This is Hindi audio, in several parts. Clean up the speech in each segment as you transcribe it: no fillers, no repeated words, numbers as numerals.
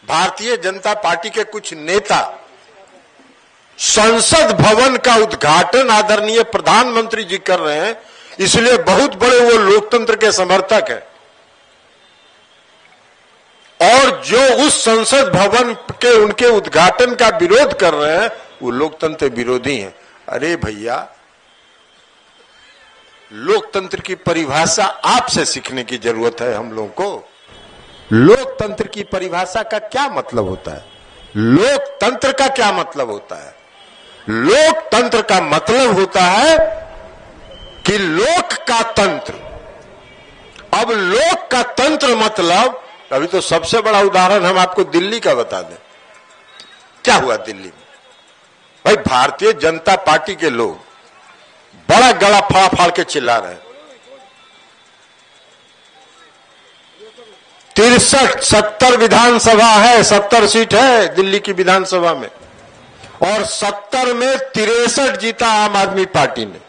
भारतीय जनता पार्टी के कुछ नेता संसद भवन का उद्घाटन आदरणीय प्रधानमंत्री जी कर रहे हैं, इसलिए बहुत बड़े वो लोकतंत्र के समर्थक हैं। और जो उस संसद भवन के उनके उद्घाटन का विरोध कर रहे हैं वो लोकतंत्र विरोधी हैं। अरे भैया, लोकतंत्र की परिभाषा आपसे सीखने की जरूरत है हम लोगों को। लोकतंत्र की परिभाषा का क्या मतलब होता है? लोकतंत्र का क्या मतलब होता है? लोकतंत्र का मतलब होता है कि लोक का तंत्र। अब लोक का तंत्र मतलब, अभी तो सबसे बड़ा उदाहरण हम आपको दिल्ली का बता दें। क्या हुआ दिल्ली में? भाई, भारतीय जनता पार्टी के लोग बड़ा गला फाड़ फाड़ के चिल्ला रहे हैं। 63-70 विधानसभा है, 70 सीट है दिल्ली की विधानसभा में, और 70 में 63 जीता आम आदमी पार्टी ने।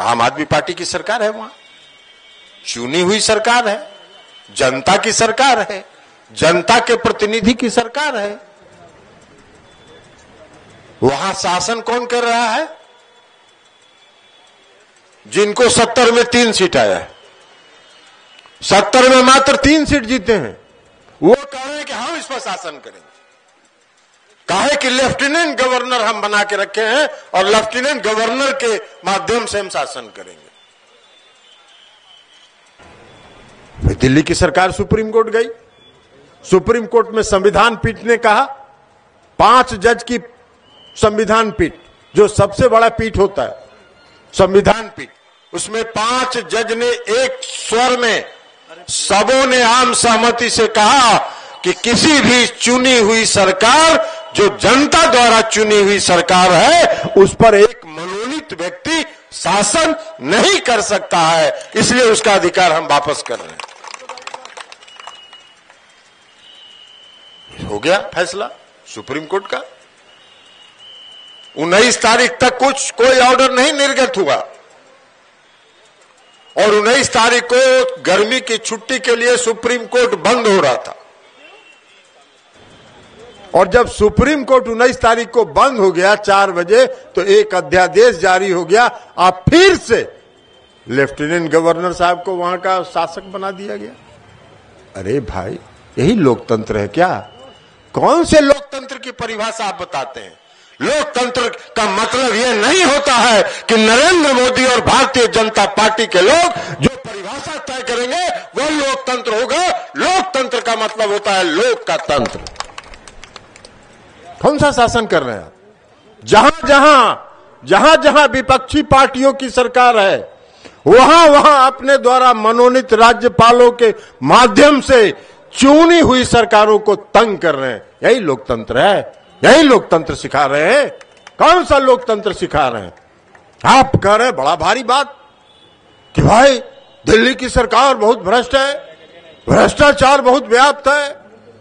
आम आदमी पार्टी की सरकार है, वहां चुनी हुई सरकार है, जनता की सरकार है, जनता के प्रतिनिधि की सरकार है। वहां शासन कौन कर रहा है? जिनको 70 में 3 सीट आया है, 70 में मात्र 3 सीट जीते हैं, वो कह रहे हैं कि हम इस पर शासन करेंगे। काहे कि लेफ्टिनेंट गवर्नर हम बना के रखे हैं और लेफ्टिनेंट गवर्नर के माध्यम से हम शासन करेंगे। फिर दिल्ली की सरकार सुप्रीम कोर्ट गई। सुप्रीम कोर्ट में संविधान पीठ ने कहा, 5 जज की संविधान पीठ, जो सबसे बड़ा पीठ होता है संविधान पीठ, उसमें 5 जज ने एक स्वर में, सबों ने आम सहमति से कहा कि किसी भी चुनी हुई सरकार, जो जनता द्वारा चुनी हुई सरकार है, उस पर एक मनोनीत व्यक्ति शासन नहीं कर सकता है, इसलिए उसका अधिकार हम वापस कर रहे हैं। हो गया फैसला सुप्रीम कोर्ट का। 19 तारीख तक कोई ऑर्डर नहीं निर्गत हुआ, और 19 तारीख को गर्मी की छुट्टी के लिए सुप्रीम कोर्ट बंद हो रहा था। और जब सुप्रीम कोर्ट 19 तारीख को बंद हो गया 4 बजे, तो एक अध्यादेश जारी हो गया। अब फिर से लेफ्टिनेंट गवर्नर साहब को वहां का शासक बना दिया गया। अरे भाई, यही लोकतंत्र है क्या? कौन से लोकतंत्र की परिभाषा आप बताते हैं? लोकतंत्र का मतलब यह नहीं होता है कि नरेंद्र मोदी और भारतीय जनता पार्टी के लोग जो परिभाषा तय करेंगे वह लोकतंत्र होगा। लोकतंत्र का मतलब होता है लोक का तंत्र। कौन सा शासन कर रहे हैं आप? जहां जहां विपक्षी पार्टियों की सरकार है, वहां अपने द्वारा मनोनीत राज्यपालों के माध्यम से चुनी हुई सरकारों को तंग कर रहे हैं। यही लोकतंत्र है, यही लोकतंत्र सिखा रहे हैं। कौन सा लोकतंत्र सिखा रहे हैं? आप कह रहे हैं बड़ा भारी बात कि भाई दिल्ली की सरकार बहुत भ्रष्ट है, भ्रष्टाचार बहुत व्याप्त है।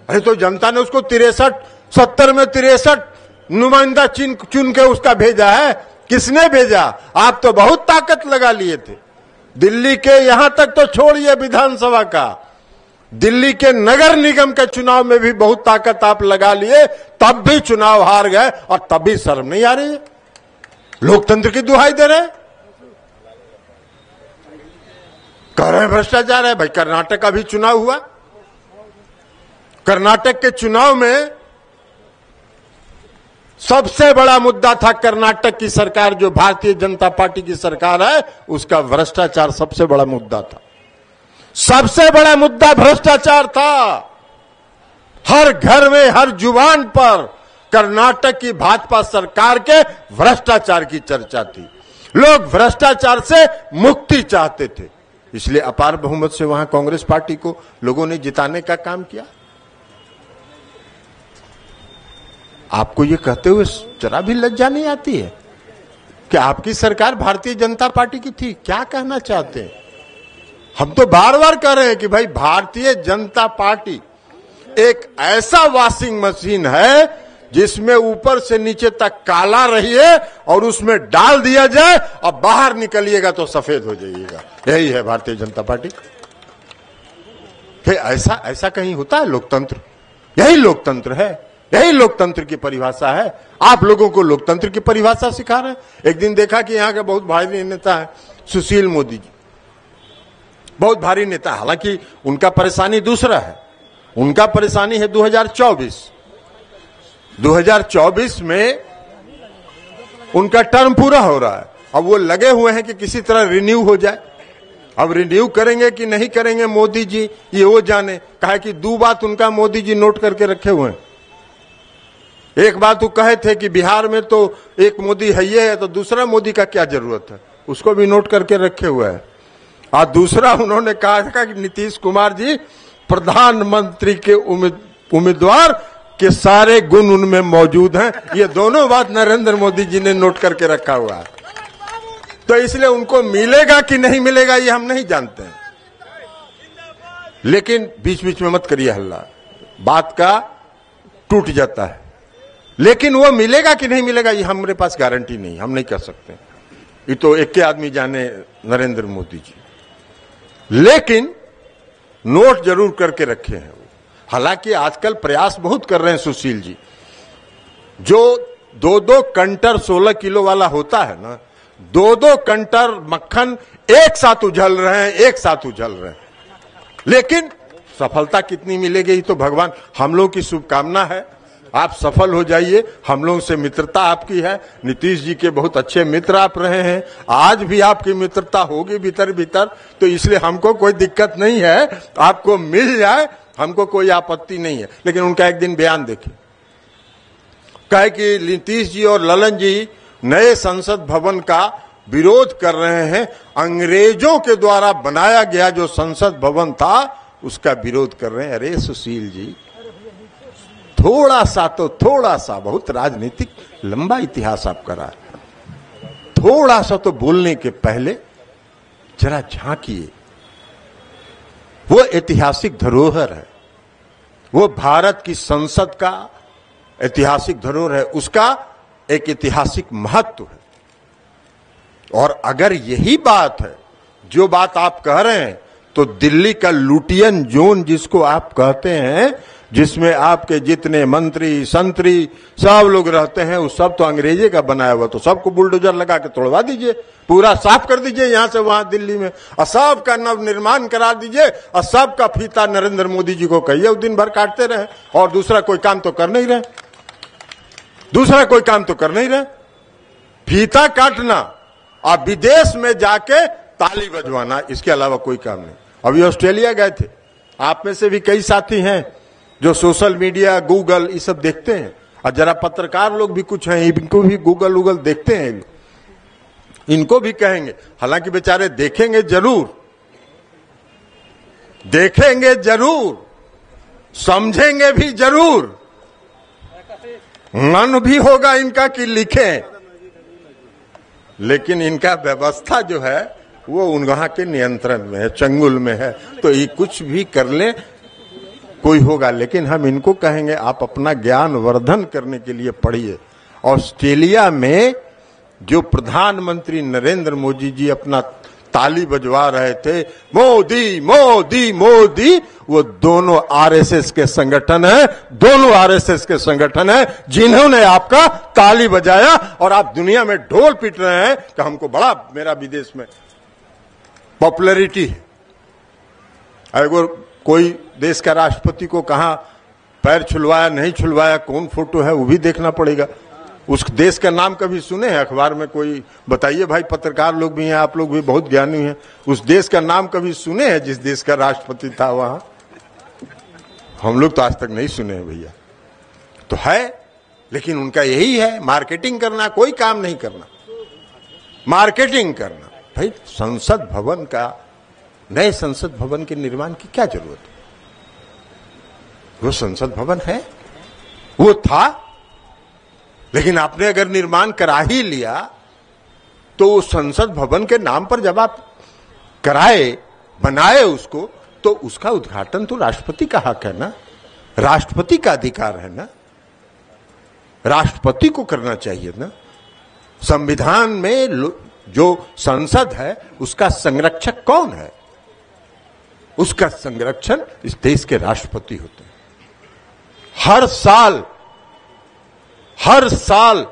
अरे तो जनता ने उसको 70 में 63 नुमाइंदा चुन के उसका भेजा है। किसने भेजा? आप तो बहुत ताकत लगा लिए थे। दिल्ली के यहां तक तो छोड़िए विधानसभा का, दिल्ली के नगर निगम के चुनाव में भी बहुत ताकत आप लगा लिए, तब भी चुनाव हार गए, और तब भी शर्म नहीं आ रही है? लोकतंत्र की दुहाई दे रहे हैं, कह रहे हैं भ्रष्टाचार है। भाई, कर्नाटक का भी चुनाव हुआ। कर्नाटक के चुनाव में सबसे बड़ा मुद्दा था कर्नाटक की सरकार, जो भारतीय जनता पार्टी की सरकार है, उसका भ्रष्टाचार सबसे बड़ा मुद्दा था। सबसे बड़ा मुद्दा भ्रष्टाचार था। हर घर में, हर जुबान पर कर्नाटक की भाजपा सरकार के भ्रष्टाचार की चर्चा थी। लोग भ्रष्टाचार से मुक्ति चाहते थे, इसलिए अपार बहुमत से वहां कांग्रेस पार्टी को लोगों ने जिताने का काम किया। आपको ये कहते हुए जरा भी लज्जा नहीं आती है कि आपकी सरकार भारतीय जनता पार्टी की थी? क्या कहना चाहते हैं? हम तो बार बार कह रहे हैं कि भाई, भारतीय जनता पार्टी एक ऐसा वॉशिंग मशीन है जिसमें ऊपर से नीचे तक काला रहिए और उसमें डाल दिया जाए और बाहर निकलिएगा तो सफेद हो जाइएगा। यही है भारतीय जनता पार्टी। फिर ऐसा कहीं होता है लोकतंत्र? यही लोकतंत्र है, यही लोकतंत्र की परिभाषा है। आप लोगों को लोकतंत्र की परिभाषा सिखा रहे हैं। एक दिन देखा कि यहाँ का बहुत भारी नेता है सुशील मोदी जी, बहुत भारी नेता। हालांकि उनका परेशानी दूसरा है, उनका परेशानी है 2024 में उनका टर्म पूरा हो रहा है। अब वो लगे हुए हैं कि किसी तरह रिन्यू हो जाए। अब रिन्यू करेंगे कि नहीं करेंगे मोदी जी, ये वो जाने। कहा कि दो बात उनका मोदी जी नोट करके रखे हुए हैं। एक बात वो कहे थे कि बिहार में तो एक मोदी है, ये है, तो दूसरा मोदी का क्या जरूरत है, उसको भी नोट करके रखे हुए हैं। और दूसरा उन्होंने कहा था कि नीतीश कुमार जी प्रधानमंत्री के उम्मीदवार के सारे गुण उनमें मौजूद हैं। ये दोनों बात नरेंद्र मोदी जी ने नोट करके रखा हुआ है। तो इसलिए उनको मिलेगा कि नहीं मिलेगा ये हम नहीं जानते हैं, लेकिन बीच बीच में मत करिए हल्ला, बात का टूट जाता है। लेकिन वो मिलेगा कि नहीं मिलेगा ये हमारे पास गारंटी नहीं, हम नहीं कह सकते। ये तो एक के आदमी जाने, नरेंद्र मोदी जी। लेकिन नोट जरूर करके रखे हैं। हालांकि आजकल प्रयास बहुत कर रहे हैं सुशील जी। जो 2-2 कंटर 16 किलो वाला होता है ना, 2-2 कंटर मक्खन एक साथ उछल रहे हैं, एक साथ उछल रहे हैं। लेकिन सफलता कितनी मिलेगी ये तो भगवान, हम लोग की शुभकामना है। आप सफल हो जाइए, हम लोगों से मित्रता आपकी है। नीतीश जी के बहुत अच्छे मित्र आप रहे हैं, आज भी आपकी मित्रता होगी भीतर भीतर। तो इसलिए हमको कोई दिक्कत नहीं है, आपको मिल जाए, हमको कोई आपत्ति नहीं है। लेकिन उनका एक दिन बयान देखिए, कहे कि नीतीश जी और ललन जी नए संसद भवन का विरोध कर रहे हैं। अंग्रेजों के द्वारा बनाया गया जो संसद भवन था उसका विरोध कर रहे हैं। अरे सुशील जी, थोड़ा सा बहुत राजनीतिक लंबा इतिहास आपका रहा है, थोड़ा सा तो बोलने के पहले जरा झांकिए। वो ऐतिहासिक धरोहर है, वो भारत की संसद का ऐतिहासिक धरोहर है, उसका एक ऐतिहासिक महत्व है। और अगर यही बात है, जो बात आप कह रहे हैं, तो दिल्ली का लुटियन जोन जिसको आप कहते हैं, जिसमें आपके जितने मंत्री संतरी सब लोग रहते हैं, वो सब तो अंग्रेजे का बनाया हुआ। तो सबको बुलडोजर लगा के तोड़वा दीजिए, पूरा साफ कर दीजिए यहां से वहां दिल्ली में, और सब का नव निर्माण करा दीजिए, और सब का फीता नरेंद्र मोदी जी को कहिए वो दिन भर काटते रहे। और दूसरा कोई काम तो कर नहीं रहे, फीता काटना और विदेश में जाके ताली बजवाना, इसके अलावा कोई काम नहीं। अभी ऑस्ट्रेलिया गए थे, आप में से भी कई साथी हैं जो सोशल मीडिया गूगल ये सब देखते हैं, और जरा पत्रकार लोग भी कुछ हैं, इनको भी गूगल देखते हैं, इनको भी कहेंगे। हालांकि बेचारे देखेंगे जरूर, समझेंगे भी जरूर, मन भी होगा इनका कि लिखें, लेकिन इनका व्यवस्था जो है वो वहां के नियंत्रण में है, चंगुल में है। तो ये कुछ भी कर ले कोई होगा, लेकिन हम इनको कहेंगे आप अपना ज्ञान वर्धन करने के लिए पढ़िए। ऑस्ट्रेलिया में जो प्रधानमंत्री नरेंद्र मोदी जी अपना ताली बजवा रहे थे, मोदी मोदी मोदी, वो दोनों आरएसएस के संगठन है, जिन्होंने आपका ताली बजाया। और आप दुनिया में ढोल पीट रहे हैं कि हमको बड़ा, मेरा विदेश में पॉपुलैरिटी है। अगर कोई देश का राष्ट्रपति को कहां पैर छुलवाया नहीं छुलवाया, कौन फोटो है वो भी देखना पड़ेगा। उस देश का नाम कभी सुने हैं अखबार में? कोई बताइए भाई, पत्रकार लोग भी हैं, आप लोग भी बहुत ज्ञानी हैं, उस देश का नाम कभी सुने हैं जिस देश का राष्ट्रपति था वहां? हम लोग तो आज तक नहीं सुने हैं भैया। तो है, लेकिन उनका यही है मार्केटिंग करना, कोई काम नहीं करना, मार्केटिंग करना। भाई संसद भवन का, नए संसद भवन के निर्माण की क्या जरूरत है? वो संसद भवन है, वो था, लेकिन आपने अगर निर्माण करा ही लिया तो संसद भवन के नाम पर जब आप बनाए उसको, तो उसका उद्घाटन तो राष्ट्रपति का हक है ना, राष्ट्रपति का अधिकार है ना, राष्ट्रपति को करना चाहिए ना। संविधान में जो संसद है उसका संरक्षक कौन है? उसका संरक्षण इस देश के राष्ट्रपति होते हैं। हर साल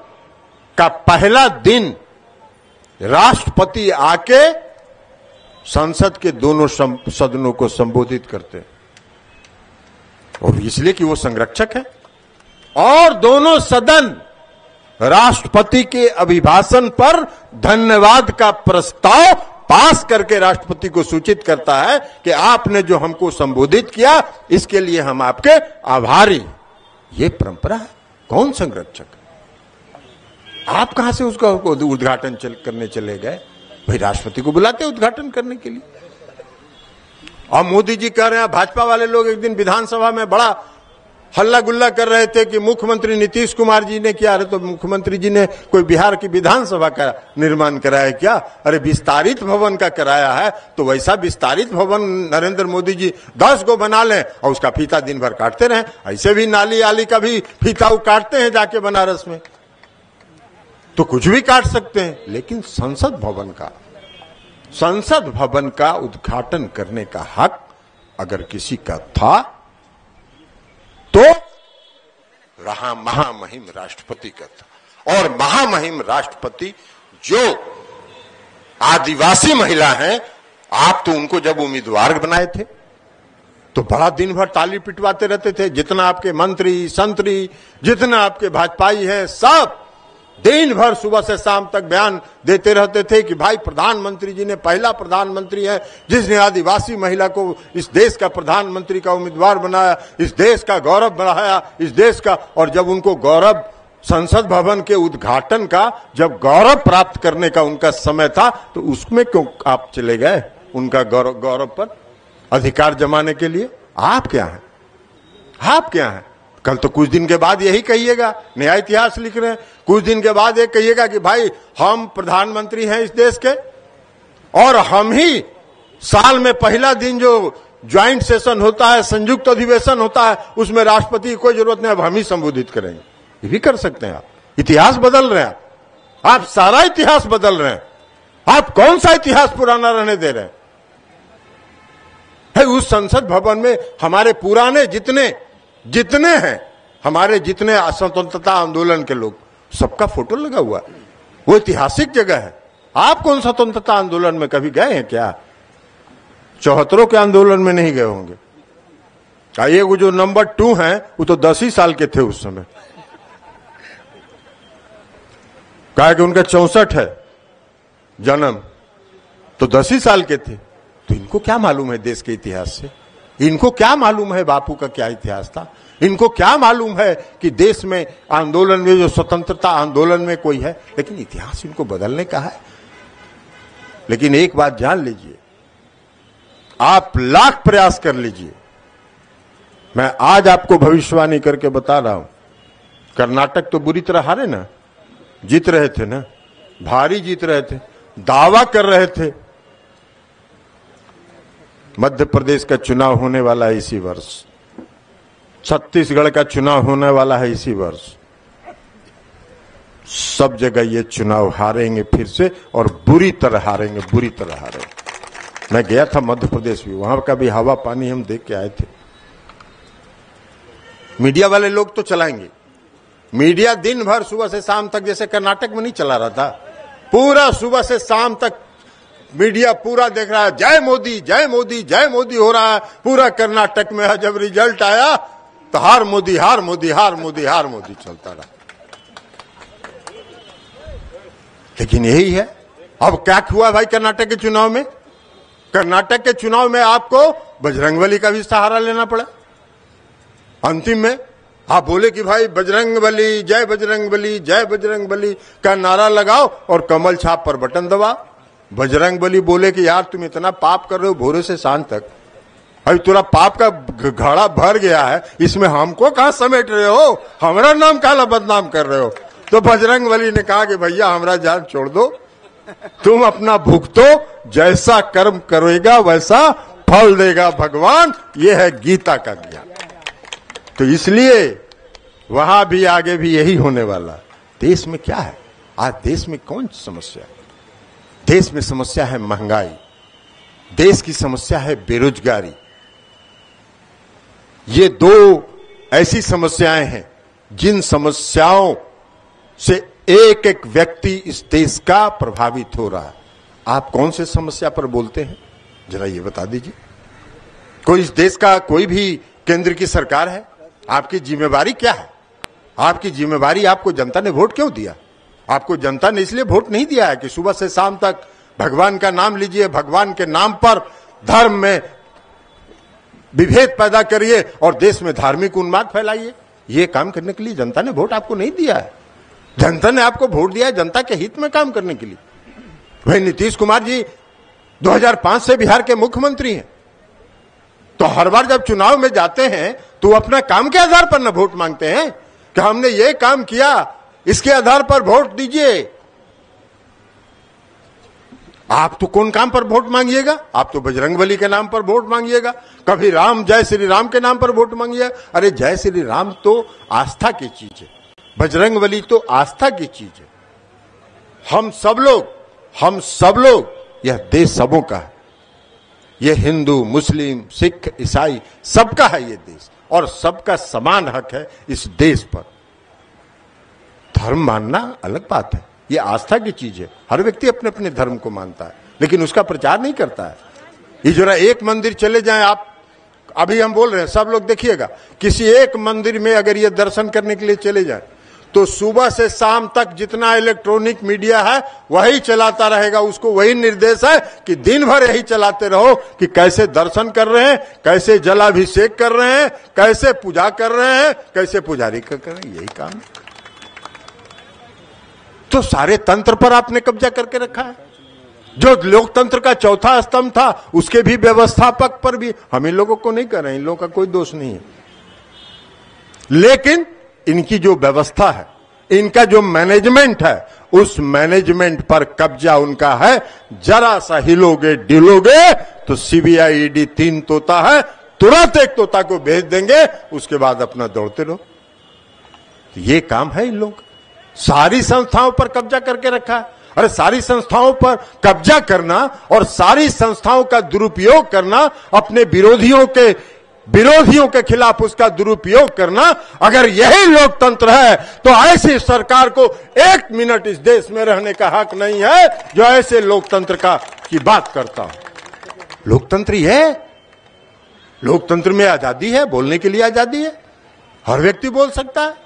का पहला दिन राष्ट्रपति आके संसद के दोनों सदनों को संबोधित करते हैं, और इसलिए कि वो संरक्षक है। और दोनों सदन राष्ट्रपति के अभिभाषण पर धन्यवाद का प्रस्ताव पास करके राष्ट्रपति को सूचित करता है कि आपने जो हमको संबोधित किया इसके लिए हम आपके आभारी। ये परंपरा है। कौन संरक्षक? आप कहां से उसका उद्घाटन करने चले गए? भाई राष्ट्रपति को बुलाते उद्घाटन करने के लिए। और मोदी जी कह रहे हैं, भाजपा वाले लोग एक दिन विधानसभा में बड़ा हल्ला गुल्ला कर रहे थे कि मुख्यमंत्री नीतीश कुमार जी ने किया। अरे तो मुख्यमंत्री जी ने कोई बिहार की विधानसभा का निर्माण कराया क्या? अरे विस्तारित भवन का कराया है, तो वैसा विस्तारित भवन नरेंद्र मोदी जी 10 को बना लें और उसका फीता दिन भर काटते रहें। ऐसे भी नाली आली का भी फीता काटते हैं जाके बनारस में, तो कुछ भी काट सकते हैं। लेकिन संसद भवन का उद्घाटन करने का हक अगर किसी का था तो रहा महामहिम राष्ट्रपति का था। और महामहिम राष्ट्रपति जो आदिवासी महिला हैं, आप तो उनको जब उम्मीदवार बनाए थे तो बड़ा दिन भर ताली पिटवाते रहते थे। जितना आपके मंत्री संतरी, जितना आपके भाजपाई हैं, सब दिन भर सुबह से शाम तक बयान देते रहते थे कि भाई प्रधानमंत्री जी ने पहला प्रधानमंत्री है जिसने आदिवासी महिला को इस देश का प्रधानमंत्री का उम्मीदवार बनाया, इस देश का गौरव बढ़ाया, इस देश का। और जब उनको गौरव, संसद भवन के उद्घाटन का जब गौरव प्राप्त करने का उनका समय था, तो उसमें क्यों आप चले गए उनका गौरव पर अधिकार जमाने के लिए? आप क्या हैं? आप क्या हैं? कल तो कुछ दिन के बाद यही कहिएगा, नया इतिहास लिख रहे हैं। कुछ दिन के बाद ये कहिएगा कि भाई हम प्रधानमंत्री हैं इस देश के, और हम ही साल में पहला दिन जो ज्वाइंट सेशन होता है, संयुक्त अधिवेशन होता है, उसमें राष्ट्रपति की कोई जरूरत नहीं, अब हम ही संबोधित करेंगे। ये भी कर सकते हैं आप। इतिहास बदल रहे हैं आप सारा इतिहास बदल रहे हैं। आप कौन सा इतिहास पुराना रहने दे रहे हैं? उस संसद भवन में हमारे पुराने जितने हैं, हमारे जितने स्वतंत्रता आंदोलन के लोग, सबका फोटो लगा हुआ है। वो ऐतिहासिक जगह है। आप कौन स्वतंत्रता आंदोलन में कभी गए हैं क्या? 74 के आंदोलन में नहीं गए होंगे। ये वो जो नंबर 2 हैं वो तो 10 ही साल के थे उस समय। कहा कि उनका 64 है जन्म, तो 10 ही साल के थे। तो इनको क्या मालूम है देश के इतिहास से? इनको क्या मालूम है बापू का क्या इतिहास था? इनको क्या मालूम है कि देश में आंदोलन में, जो स्वतंत्रता आंदोलन में कोई है? लेकिन इतिहास इनको बदलने का है। लेकिन एक बात जान लीजिए, आप लाख प्रयास कर लीजिए, मैं आज आपको भविष्यवाणी करके बता रहा हूं, कर्नाटक तो बुरी तरह हारे ना, जीत रहे थे ना, भारी जीत रहे थे, दावा कर रहे थे। मध्य प्रदेश का चुनाव होने वाला है इसी वर्ष, छत्तीसगढ़ का चुनाव होने वाला है इसी वर्ष। सब जगह ये चुनाव हारेंगे फिर से, और बुरी तरह हारेंगे, बुरी तरह हारेंगे। मैं गया था मध्य प्रदेश भी, वहां का भी हवा पानी हम देख के आए थे। मीडिया वाले लोग तो चलाएंगे, मीडिया दिन भर सुबह से शाम तक, जैसे कर्नाटक में नहीं चला रहा था, पूरा सुबह से शाम तक मीडिया पूरा देख रहा है, जय मोदी जय मोदी जय मोदी हो रहा है पूरा कर्नाटक में। जब रिजल्ट आया तो हार मोदी हार मोदी हार मोदी हार मोदी चलता रहा। लेकिन यही है। अब क्या हुआ भाई कर्नाटक के चुनाव में? कर्नाटक के चुनाव में आपको बजरंगबली का भी सहारा लेना पड़ा। अंतिम में आप बोले कि भाई बजरंगबली जय बजरंगबली का नारा लगाओ और कमल छाप पर बटन दबाओ। बजरंगबली बोले कि यार तुम इतना पाप कर रहे हो भोरे से शाम तक, अभी तुरा पाप का घड़ा भर गया है, इसमें हमको कहां समेट रहे हो? हमारा नाम काला बदनाम कर रहे हो। तो बजरंगबली ने कहा कि भैया हमारा जान छोड़ दो, तुम अपना भुगतो, जैसा कर्म करेगा वैसा फल देगा भगवान। ये है गीता का ज्ञान। तो इसलिए वहां भी आगे भी यही होने वाला। देश में क्या है आज? देश में कौन समस्या है? देश में समस्या है महंगाई, देश की समस्या है बेरोजगारी। ये दो ऐसी समस्याएं हैं जिन समस्याओं से एक एक व्यक्ति इस देश का प्रभावित हो रहा है। आप कौन से समस्या पर बोलते हैं, जरा ये बता दीजिए। कोई इस देश का कोई भी केंद्र की सरकार है, आपकी जिम्मेवारी क्या है? आपकी जिम्मेवारी, आपको जनता ने वोट क्यों दिया? आपको जनता ने इसलिए वोट नहीं दिया है कि सुबह से शाम तक भगवान का नाम लीजिए, भगवान के नाम पर धर्म में विभेद पैदा करिए और देश में धार्मिक उन्माद फैलाइए। ये काम करने के लिए जनता ने वोट आपको नहीं दिया है। जनता ने आपको वोट दिया है जनता के हित में काम करने के लिए। वही नीतीश कुमार जी 2005 से बिहार के मुख्यमंत्री हैं, तो हर बार जब चुनाव में जाते हैं तो अपना काम के आधार पर न वोट मांगते हैं कि हमने ये काम किया, इसके आधार पर वोट दीजिए। आप तो कौन काम पर वोट मांगिएगा? आप तो बजरंगबली के नाम पर वोट मांगिएगा, कभी राम, जय श्री राम के नाम पर वोट मांगिएगा। अरे जय श्री राम तो आस्था की चीज है, बजरंगबली तो आस्था की चीज है। हम सब लोग, यह देश सबों का है। यह हिंदू, मुस्लिम, सिख, ईसाई सबका है ये देश, और सबका समान हक है इस देश पर। धर्म मानना अलग बात है, ये आस्था की चीज है। हर व्यक्ति अपने अपने धर्म को मानता है, लेकिन उसका प्रचार नहीं करता है। ये जरा एक मंदिर चले जाएं आप, अभी हम बोल रहे हैं, सब लोग देखिएगा, किसी एक मंदिर में अगर ये दर्शन करने के लिए चले जाएं तो सुबह से शाम तक जितना इलेक्ट्रॉनिक मीडिया है वही चलाता रहेगा। उसको वही निर्देश है कि दिन भर यही चलाते रहो कि कैसे दर्शन कर रहे हैं, कैसे जलाभिषेक कर रहे हैं, कैसे पूजा कर रहे हैं, कैसे पुजारी कर रहे हैं, यही काम है। तो सारे तंत्र पर आपने कब्जा करके रखा है। जो लोकतंत्र का चौथा स्तंभ था उसके भी व्यवस्थापक पर भी, हम इन लोगों को नहीं कर रहे हैं, इन लोगों का कोई दोष नहीं है, लेकिन इनकी जो व्यवस्था है, इनका जो मैनेजमेंट है, उस मैनेजमेंट पर कब्जा उनका है। जरा सा हिलोगे डिलोगे तो सीबीआई, ईडी 3 तोता है, तुरंत एक तोता को भेज देंगे, उसके बाद अपना दौड़ते रहो। ये काम है इन लोग। सारी संस्थाओं पर कब्जा करके रखा है। अरे सारी संस्थाओं पर कब्जा करना और सारी संस्थाओं का दुरुपयोग करना, अपने विरोधियों के खिलाफ उसका दुरुपयोग करना, अगर यही लोकतंत्र है तो ऐसी सरकार को 1 मिनट इस देश में रहने का हक नहीं है जो ऐसे लोकतंत्र की बात करता हो। लोकतंत्र ही है, लोकतंत्र में आजादी है, बोलने के लिए आजादी है, हर व्यक्ति बोल सकता है।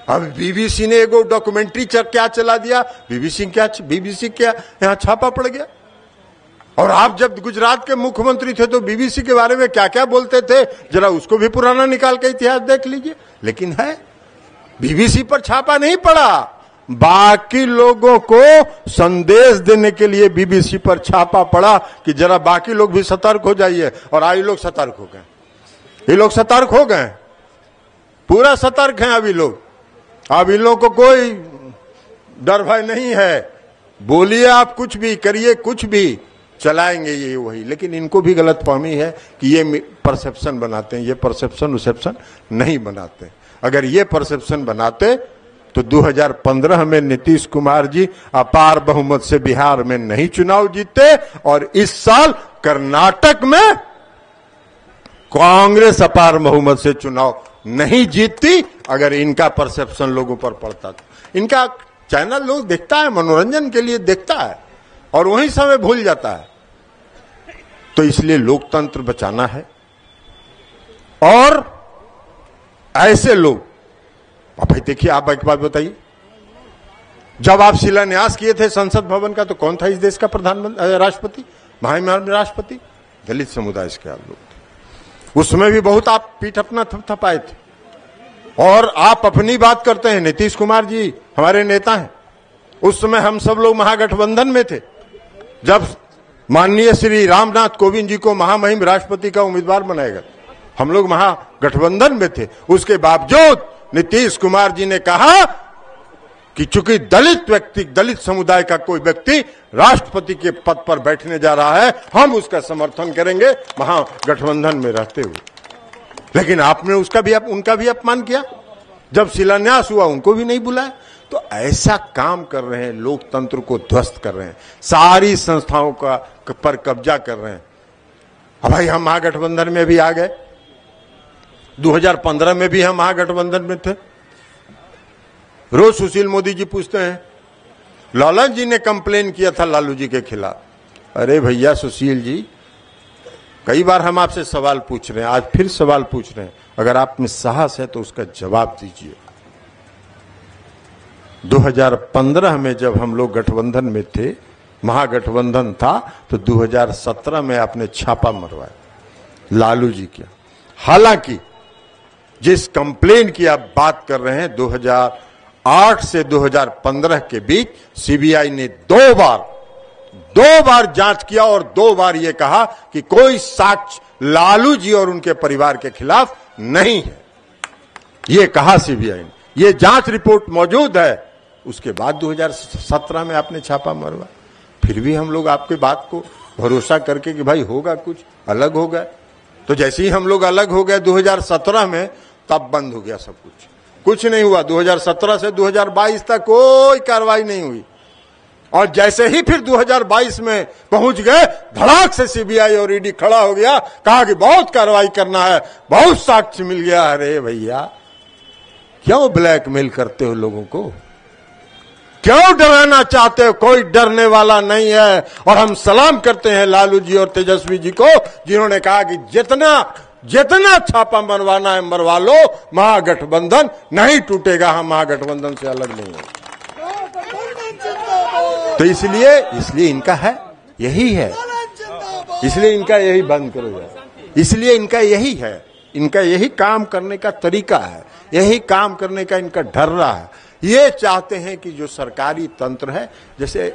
अब बीबीसी ने एगो डॉक्यूमेंट्री क्या चला दिया, बीबीसी क्या यहां छापा पड़ गया। और आप जब गुजरात के मुख्यमंत्री थे तो बीबीसी के बारे में क्या क्या बोलते थे, जरा उसको भी पुराना निकाल के इतिहास देख लीजिए। लेकिन है, बीबीसी पर छापा नहीं पड़ा, बाकी लोगों को संदेश देने के लिए बीबीसी पर छापा पड़ा कि जरा बाकी लोग भी सतर्क हो जाइए। और आज लोग सतर्क हो गए, ये लोग सतर्क हो गए, पूरा सतर्क हैं अभी लोग। अब इन लोगों को कोई डर भय नहीं है, बोलिए आप कुछ भी, करिए कुछ भी, चलाएंगे ये वही। लेकिन इनको भी गलतफहमी है कि ये परसेप्शन बनाते हैं, ये परसेप्शन रिसेप्शन नहीं बनाते। अगर ये परसेप्शन बनाते तो 2015 में नीतीश कुमार जी अपार बहुमत से बिहार में नहीं चुनाव जीते, और इस साल कर्नाटक में कांग्रेस अपार बहुमत से चुनाव नहीं जीतती, अगर इनका परसेप्शन लोगों पर पड़ता था। इनका चैनल लोग देखता है, मनोरंजन के लिए देखता है, और वही समय भूल जाता है। तो इसलिए लोकतंत्र बचाना है। और ऐसे लोग, अब भाई देखिए, आप एक बात बताइए, जब आप शिलान्यास किए थे संसद भवन का तो कौन था इस देश का प्रधानमंत्री, राष्ट्रपति, महामहिम राष्ट्रपति? दलित समुदाय के आप लोग थे। उसमें भी बहुत आप पीठ अपना थपथपाए थे, और आप अपनी बात करते हैं। नीतीश कुमार जी हमारे नेता हैं, उस समय हम सब लोग महागठबंधन में थे। जब माननीय श्री रामनाथ कोविंद जी को महामहिम राष्ट्रपति का उम्मीदवार बनाया गया, हम लोग महागठबंधन में थे। उसके बावजूद नीतीश कुमार जी ने कहा कि चूंकि दलित समुदाय का कोई व्यक्ति राष्ट्रपति के पद पर बैठने जा रहा है, हम उसका समर्थन करेंगे महागठबंधन में रहते हुए। लेकिन आपने उनका भी अपमान किया। जब शिलान्यास हुआ उनको भी नहीं बुलाया। तो ऐसा काम कर रहे हैं, लोकतंत्र को ध्वस्त कर रहे हैं, सारी संस्थाओं पर कब्जा कर रहे हैं। अब भाई हम महागठबंधन में भी आ गए, 2015 में भी हम महागठबंधन में थे। रोज सुशील मोदी जी पूछते हैं, लालन जी ने कंप्लेन किया था लालू जी के खिलाफ। अरे भैया सुशील जी, कई बार हम आपसे सवाल पूछ रहे हैं, आज फिर सवाल पूछ रहे हैं, अगर आप में साहस है तो उसका जवाब दीजिए। 2015 में जब हम लोग गठबंधन में थे, महागठबंधन था, तो 2017 में आपने छापा मरवाया लालू जी क्या। हालांकि जिस कंप्लेन की आप बात कर रहे हैं, 2008 से 2015 के बीच सीबीआई ने दो बार जांच किया और 2 बार यह कहा कि कोई साक्ष्य लालू जी और उनके परिवार के खिलाफ नहीं है। यह कहा सीबीआई ने, यह जांच रिपोर्ट मौजूद है। उसके बाद 2017 में आपने छापा मरवा। फिर भी हम लोग आपके बात को भरोसा करके कि भाई होगा कुछ, अलग हो गए। तो जैसे ही हम लोग अलग हो गए 2017 में, तब बंद हो गया सब कुछ नहीं हुआ। 2017 से 2022 तक कोई कार्रवाई नहीं हुई। और जैसे ही फिर 2022 में पहुंच गए, धड़ाक से सीबीआई और ईडी खड़ा हो गया, कहा कि बहुत कार्रवाई करना है, बहुत साक्ष्य मिल गया। अरे भैया, क्यों ब्लैकमेल करते हो लोगों को, क्यों डराना चाहते हो? कोई डरने वाला नहीं है। और हम सलाम करते हैं लालू जी और तेजस्वी जी को, जिन्होंने कहा कि जितना छापा मरवाना है मरवा लो, महागठबंधन नहीं टूटेगा, हम महागठबंधन से अलग नहीं है। तो इसलिए इनका है यही है, इसलिए इनका यही बंद करो जाए। इसलिए इनका यही है, इनका यही काम करने का तरीका है, यही काम करने का इनका ढर्रा है। ये चाहते हैं कि जो सरकारी तंत्र है, जैसे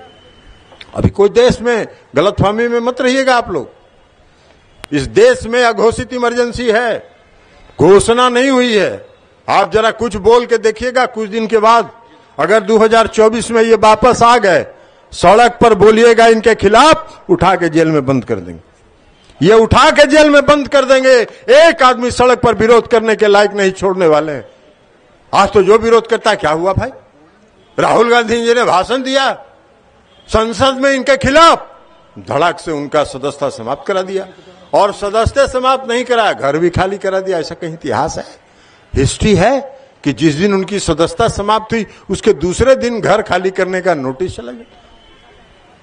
अभी कोई देश में गलतफहमी में मत रहिएगा आप लोग, इस देश में अघोषित इमरजेंसी है, घोषणा नहीं हुई है। आप जरा कुछ बोल के देखिएगा, कुछ दिन के बाद अगर 2024 में ये वापस आ गए, सड़क पर बोलिएगा इनके खिलाफ, उठा के जेल में बंद कर देंगे। ये उठा के जेल में बंद कर देंगे। एक आदमी सड़क पर विरोध करने के लायक नहीं छोड़ने वाले हैं। आज तो जो विरोध करता है, क्या हुआ भाई? राहुल गांधी जी ने भाषण दिया संसद में इनके खिलाफ, धड़ाक से उनका सदस्यता समाप्त करा दिया। और सदस्यता समाप्त नहीं कराया, घर भी खाली करा दिया। ऐसा कहीं इतिहास है, हिस्ट्री है कि जिस दिन उनकी सदस्यता समाप्त हुई, उसके दूसरे दिन घर खाली करने का नोटिस चला गया।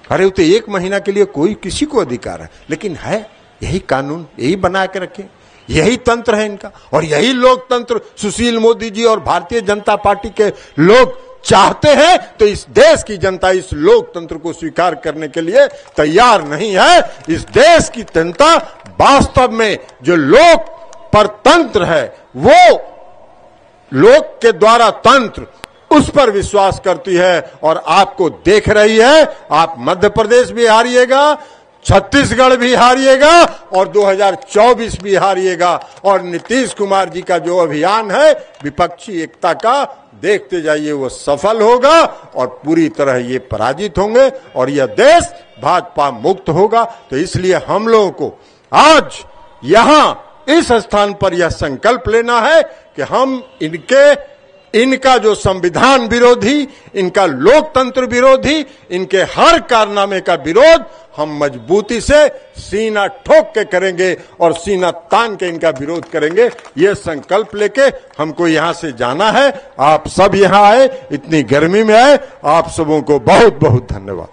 अरे वो तो 1 महीना के लिए कोई किसी को अधिकार है, लेकिन है यही कानून, यही बना के रखे, यही तंत्र है इनका। और यही लोकतंत्र सुशील मोदी जी और भारतीय जनता पार्टी के लोग चाहते हैं। तो इस देश की जनता इस लोकतंत्र को स्वीकार करने के लिए तैयार नहीं है। इस देश की जनता वास्तव में जो लोक पर तंत्र है, वो लोक के द्वारा तंत्र, उस पर विश्वास करती है। और आपको देख रही है, आप मध्य प्रदेश भी हारिएगा, छत्तीसगढ़ भी हारिएगा और 2024 भी हारिएगा। और नीतीश कुमार जी का जो अभियान है विपक्षी एकता का, देखते जाइए, वो सफल होगा और पूरी तरह ये पराजित होंगे और यह देश भाजपा मुक्त होगा। तो इसलिए हम लोगों को आज यहां इस स्थान पर यह संकल्प लेना है कि हम इनका जो संविधान विरोधी, इनका लोकतंत्र विरोधी, इनके हर कारनामे का विरोध हम मजबूती से सीना ठोक के करेंगे और सीना तान के इनका विरोध करेंगे। ये संकल्प लेके हमको यहां से जाना है। आप सब यहां आए, इतनी गर्मी में आए, आप सबों को बहुत बहुत धन्यवाद।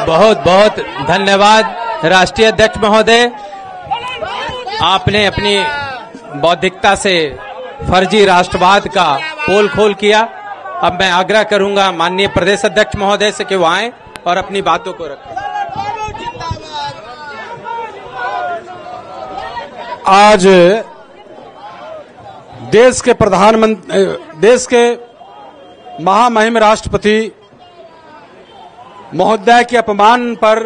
बहुत बहुत धन्यवाद राष्ट्रीय अध्यक्ष महोदय, आपने अपनी बौद्धिकता से फर्जी राष्ट्रवाद का पोल खोल किया। अब मैं आग्रह करूंगा माननीय प्रदेश अध्यक्ष महोदय से कि वो आएं और अपनी बातों को रखें। आज देश के प्रधानमंत्री, देश के महामहिम राष्ट्रपति महोदय के अपमान पर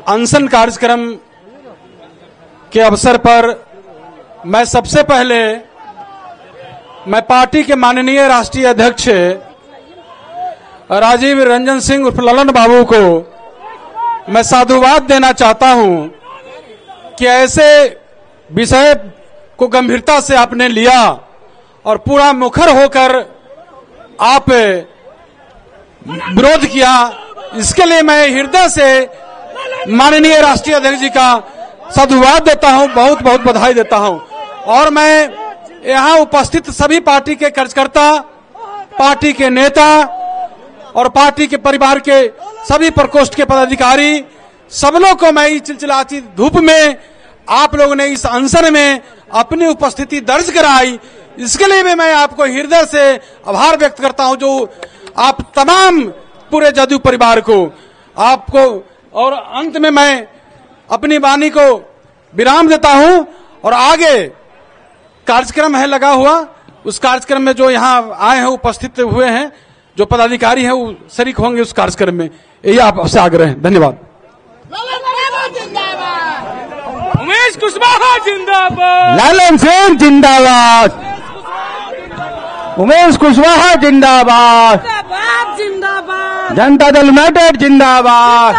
अनशन कार्यक्रम के अवसर पर मैं सबसे पहले पार्टी के माननीय राष्ट्रीय अध्यक्ष राजीव रंजन सिंह उर्फ ललन बाबू को मैं साधुवाद देना चाहता हूं कि ऐसे विषय को गंभीरता से आपने लिया और पूरा मुखर होकर आप विरोध किया। इसके लिए मैं हृदय से माननीय राष्ट्रीय अध्यक्ष जी का साधुवाद देता हूं, बहुत बहुत बधाई देता हूं। और मैं यहां उपस्थित सभी पार्टी के कार्यकर्ता, पार्टी के नेता और पार्टी के परिवार के सभी प्रकोष्ठ के पदाधिकारी, सब लोग को मैं इस चिलचिलाती धूप में आप लोगों ने इस अनशन में अपनी उपस्थिति दर्ज कराई, इसके लिए भी मैं आपको हृदय से आभार व्यक्त करता हूं, जो आप तमाम पूरे जदयू परिवार को आपको। और अंत में मैं अपनी वाणी को विराम देता हूं और आगे कार्यक्रम है लगा हुआ, उस कार्यक्रम में जो यहां आए हैं, उपस्थित हुए हैं, जो पदाधिकारी हैं वो शरीक होंगे उस कार्यक्रम में। यही आपसे आग्रह है। धन्यवाद। उमेश कुशवाहा जिंदाबाद, लालन सिंह जिंदाबाद, उमेश कुशवाहा जिंदाबाद, जिंदाबाद, जनता दल यूनाइटेड जिंदाबाद।